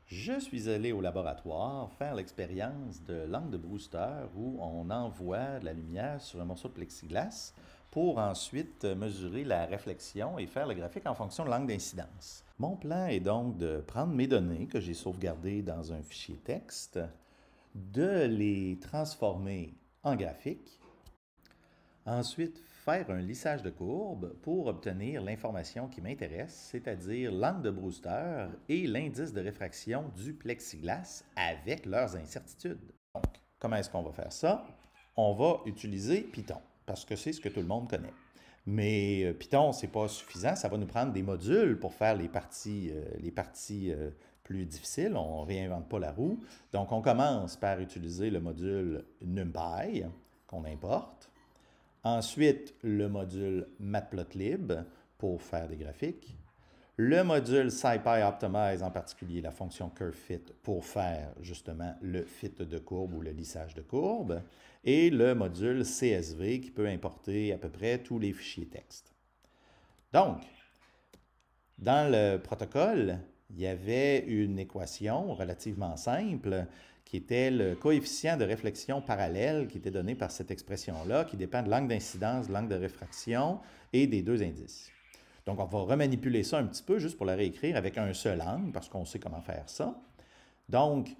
Je suis allé au laboratoire faire l'expérience de l'angle de Brewster où on envoie de la lumière sur un morceau de plexiglas pour ensuite mesurer la réflexion et faire le graphique en fonction de l'angle d'incidence. Mon plan est donc de prendre mes données que j'ai sauvegardées dans un fichier texte, de les transformer en graphique, ensuite faire un lissage de courbe pour obtenir l'information qui m'intéresse, c'est-à-dire l'angle de Brewster et l'indice de réfraction du plexiglas avec leurs incertitudes. Donc, comment est-ce qu'on va faire ça? On va utiliser Python, parce que c'est ce que tout le monde connaît. Mais Python, ce n'est pas suffisant, ça va nous prendre des modules pour faire les parties plus difficiles. On ne réinvente pas la roue. Donc, on commence par utiliser le module NumPy qu'on importe. Ensuite, le module Matplotlib pour faire des graphiques. Le module SciPy Optimize, en particulier la fonction CurveFit pour faire justement le fit de courbe ou le lissage de courbe. Et le module CSV qui peut importer à peu près tous les fichiers texte. Donc, dans le protocole, il y avait une équation relativement simple qui était le coefficient de réflexion parallèle qui était donné par cette expression-là, qui dépend de l'angle d'incidence, de l'angle de réfraction et des deux indices. Donc, on va remanipuler ça un petit peu juste pour la réécrire avec un seul angle, parce qu'on sait comment faire ça. Donc,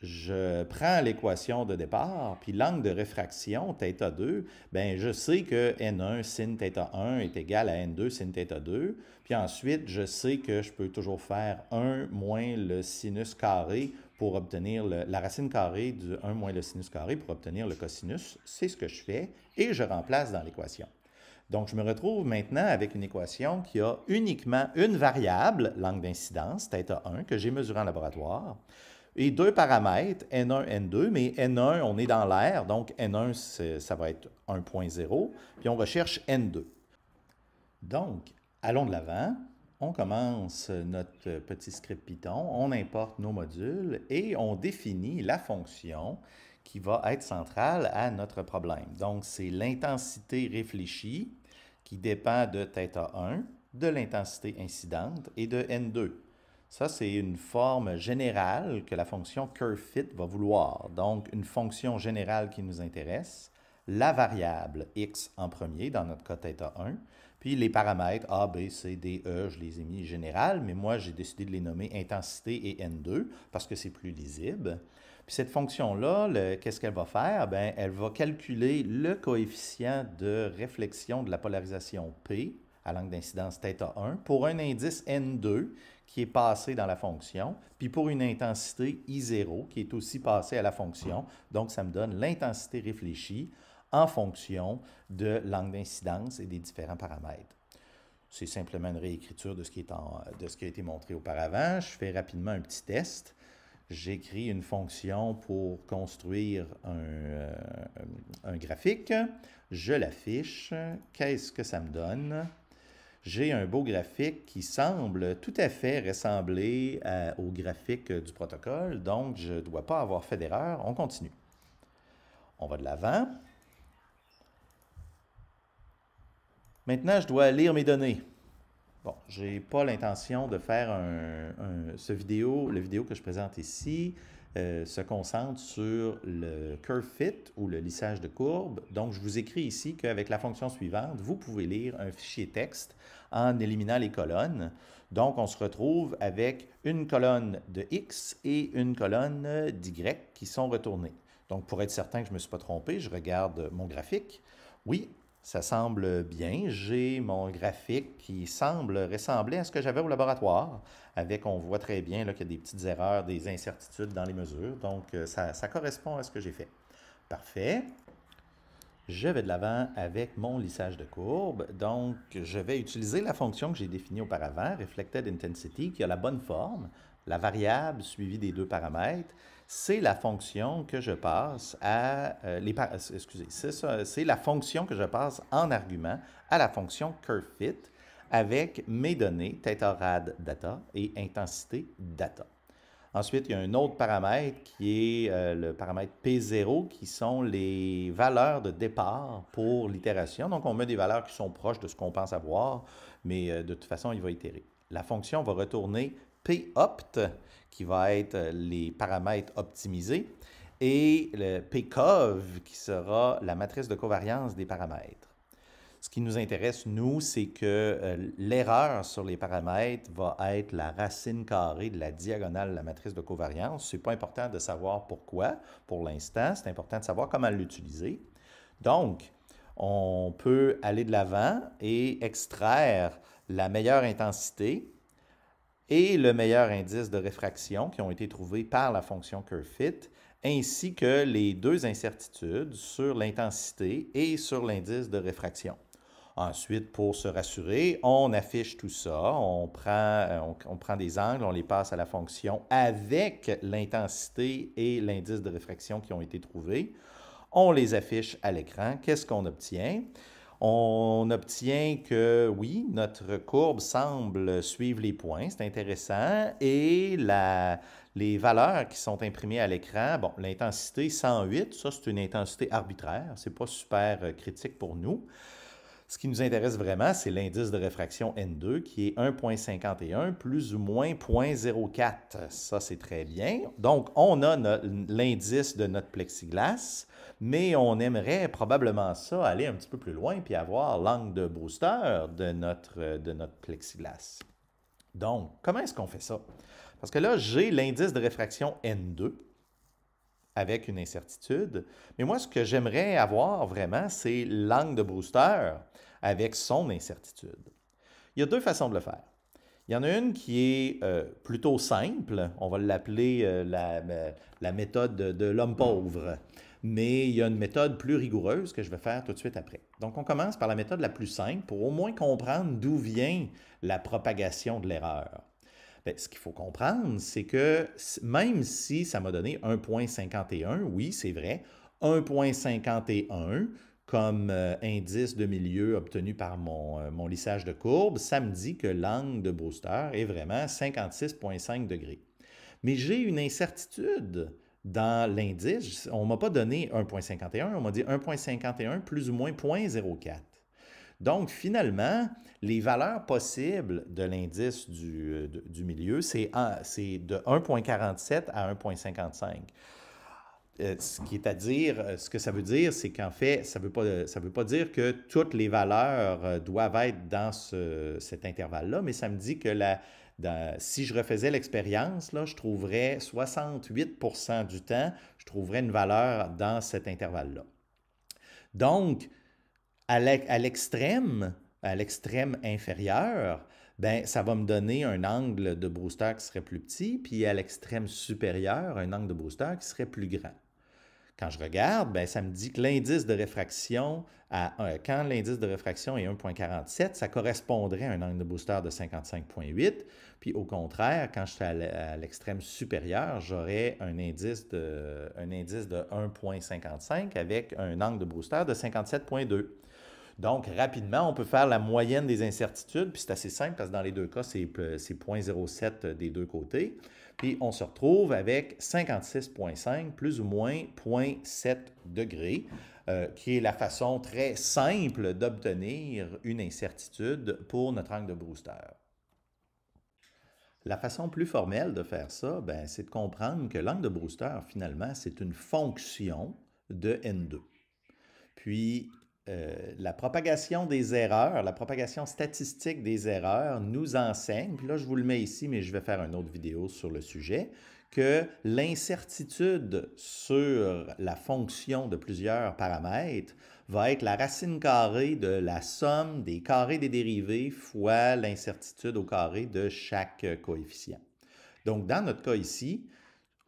je prends l'équation de départ, puis l'angle de réfraction, θ2, bien, je sais que N1 sin θ1 est égal à N2 sin θ2. Puis ensuite, je sais que je peux toujours faire 1 moins le sinus carré pour obtenir la racine carrée du 1 moins le sinus carré pour obtenir le cosinus. C'est ce que je fais et je remplace dans l'équation. Donc, je me retrouve maintenant avec une équation qui a uniquement une variable, l'angle d'incidence, θ1, que j'ai mesuré en laboratoire, et deux paramètres, N1, N2, mais N1, on est dans l'air, donc N1, ça va être 1.0, puis on recherche N2. Donc, allons de l'avant, on commence notre petit script Python, on importe nos modules et on définit la fonction qui va être centrale à notre problème. Donc, c'est l'intensité réfléchie qui dépend de θ1, de l'intensité incidente et de N2. Ça, c'est une forme générale que la fonction CurveFit va vouloir. Donc, une fonction générale qui nous intéresse, la variable x en premier, dans notre cas θ1, puis les paramètres a, b, c, d, e, je les ai mis générales, mais moi, j'ai décidé de les nommer intensité et N2 parce que c'est plus lisible. Puis cette fonction-là, qu'est-ce qu'elle va faire? Bien, elle va calculer le coefficient de réflexion de la polarisation P à l'angle d'incidence θ1 pour un indice N2 qui est passé dans la fonction, puis pour une intensité I0 qui est aussi passée à la fonction. Donc, ça me donne l'intensité réfléchie en fonction de l'angle d'incidence et des différents paramètres. C'est simplement une réécriture de ce qui a été montré auparavant. Je fais rapidement un petit test. J'écris une fonction pour construire un graphique. Je l'affiche. Qu'est-ce que ça me donne? J'ai un beau graphique qui semble tout à fait ressembler au graphique du protocole, donc je ne dois pas avoir fait d'erreur. On continue. On va de l'avant. Maintenant, je dois lire mes données. Bon, je n'ai pas l'intention de faire le vidéo que je présente ici se concentre sur le CurveFit ou le lissage de courbe. Donc, je vous écris ici qu'avec la fonction suivante, vous pouvez lire un fichier texte en éliminant les colonnes. Donc, on se retrouve avec une colonne de X et une colonne d'Y qui sont retournées. Donc, pour être certain que je ne me suis pas trompé, je regarde mon graphique. Oui, ça semble bien. J'ai mon graphique qui semble ressembler à ce que j'avais au laboratoire. On voit très bien qu'il y a des petites erreurs, des incertitudes dans les mesures. Donc, ça correspond à ce que j'ai fait. Parfait. Je vais de l'avant avec mon lissage de courbe. Donc, je vais utiliser la fonction que j'ai définie auparavant, Reflected Intensity, qui a la bonne forme, la variable suivie des deux paramètres. C'est la fonction que je passe c'est la fonction que je passe en argument à la fonction CurveFit avec mes données, θrad data et intensité data. Ensuite, il y a un autre paramètre qui est le paramètre P0, qui sont les valeurs de départ pour l'itération. Donc, on met des valeurs qui sont proches de ce qu'on pense avoir, mais de toute façon, il va itérer. La fonction va retourner Popt, qui va être les paramètres optimisés, et le Pcov, qui sera la matrice de covariance des paramètres. Ce qui nous intéresse, nous, c'est que l'erreur sur les paramètres va être la racine carrée de la diagonale de la matrice de covariance. Ce n'est pas important de savoir pourquoi pour l'instant, c'est important de savoir comment l'utiliser. Donc, on peut aller de l'avant et extraire la meilleure intensité et le meilleur indice de réfraction qui ont été trouvés par la fonction curveFit, ainsi que les deux incertitudes sur l'intensité et sur l'indice de réfraction. Ensuite, pour se rassurer, on affiche tout ça, on prend des angles, on les passe à la fonction avec l'intensité et l'indice de réfraction qui ont été trouvés. On les affiche à l'écran. Qu'est-ce qu'on obtient? On obtient que, oui, notre courbe semble suivre les points, c'est intéressant, et les valeurs qui sont imprimées à l'écran, bon, l'intensité 108, ça c'est une intensité arbitraire, c'est pas super critique pour nous. Ce qui nous intéresse vraiment, c'est l'indice de réfraction N2 qui est 1,51 plus ou moins 0,04. Ça, c'est très bien. Donc, on a l'indice de notre plexiglas, mais on aimerait probablement ça aller un petit peu plus loin puis avoir l'angle de Brewster de notre plexiglas. Donc, comment est-ce qu'on fait ça? Parce que là, j'ai l'indice de réfraction N2 avec une incertitude. Mais moi, ce que j'aimerais avoir vraiment, c'est l'angle de Brewster avec son incertitude. Il y a deux façons de le faire. Il y en a une qui est plutôt simple. On va l'appeler la méthode de l'homme pauvre. Mais il y a une méthode plus rigoureuse que je vais faire tout de suite après. Donc, on commence par la méthode la plus simple pour au moins comprendre d'où vient la propagation de l'erreur. Bien, ce qu'il faut comprendre, c'est que même si ça m'a donné 1,51, oui, c'est vrai, 1,51 comme indice de milieu obtenu par mon lissage de courbe, ça me dit que l'angle de Brewster est vraiment 56,5 degrés. Mais j'ai une incertitude dans l'indice. On ne m'a pas donné 1,51, on m'a dit 1,51 plus ou moins 0,04. Donc, finalement, les valeurs possibles de l'indice du milieu, c'est de 1,47 à 1,55. Ce que ça veut dire, c'est qu'en fait, ça veut pas dire que toutes les valeurs doivent être dans cet intervalle-là, mais ça me dit que si je refaisais l'expérience, je trouverais 68% du temps, je trouverais une valeur dans cet intervalle-là. Donc, à l'extrême inférieur, ben, ça va me donner un angle de Brewster qui serait plus petit, puis à l'extrême supérieur, un angle de Brewster qui serait plus grand. Quand je regarde, ben, ça me dit que l'indice de réfraction, quand l'indice de réfraction est 1,47, ça correspondrait à un angle de Brewster de 55,8. Puis au contraire, quand je suis à l'extrême supérieur, j'aurais un indice de 1,55 avec un angle de Brewster de 57,2. Donc, rapidement, on peut faire la moyenne des incertitudes, puis c'est assez simple parce que dans les deux cas, c'est 0,07 des deux côtés. Puis on se retrouve avec 56,5 plus ou moins 0,7 degrés, qui est la façon très simple d'obtenir une incertitude pour notre angle de Brewster. La façon plus formelle de faire ça, ben, c'est de comprendre que l'angle de Brewster, finalement, c'est une fonction de N2. Puis, la propagation des erreurs, la propagation statistique des erreurs nous enseigne, puis là je vous le mets ici, mais je vais faire une autre vidéo sur le sujet, que l'incertitude sur la fonction de plusieurs paramètres va être la racine carrée de la somme des carrés des dérivés fois l'incertitude au carré de chaque coefficient. Donc dans notre cas ici,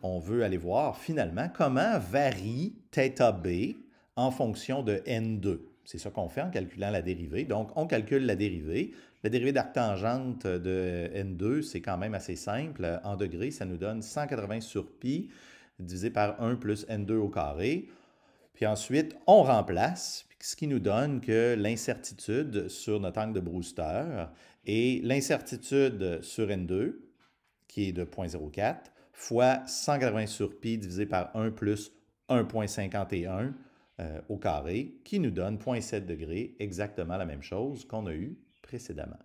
on veut aller voir finalement comment varie θB en fonction de N2. C'est ça qu'on fait en calculant la dérivée. Donc, on calcule la dérivée. La dérivée d'arctangente de N2, c'est quand même assez simple. En degrés, ça nous donne 180 sur pi divisé par 1 plus N2 au carré. Puis ensuite, on remplace, ce qui nous donne que l'incertitude sur notre angle de Brewster est l'incertitude sur N2, qui est de 0,04, fois 180 sur pi divisé par 1 plus 1,51 au carré, qui nous donne 0,7 degrés, exactement la même chose qu'on a eu précédemment.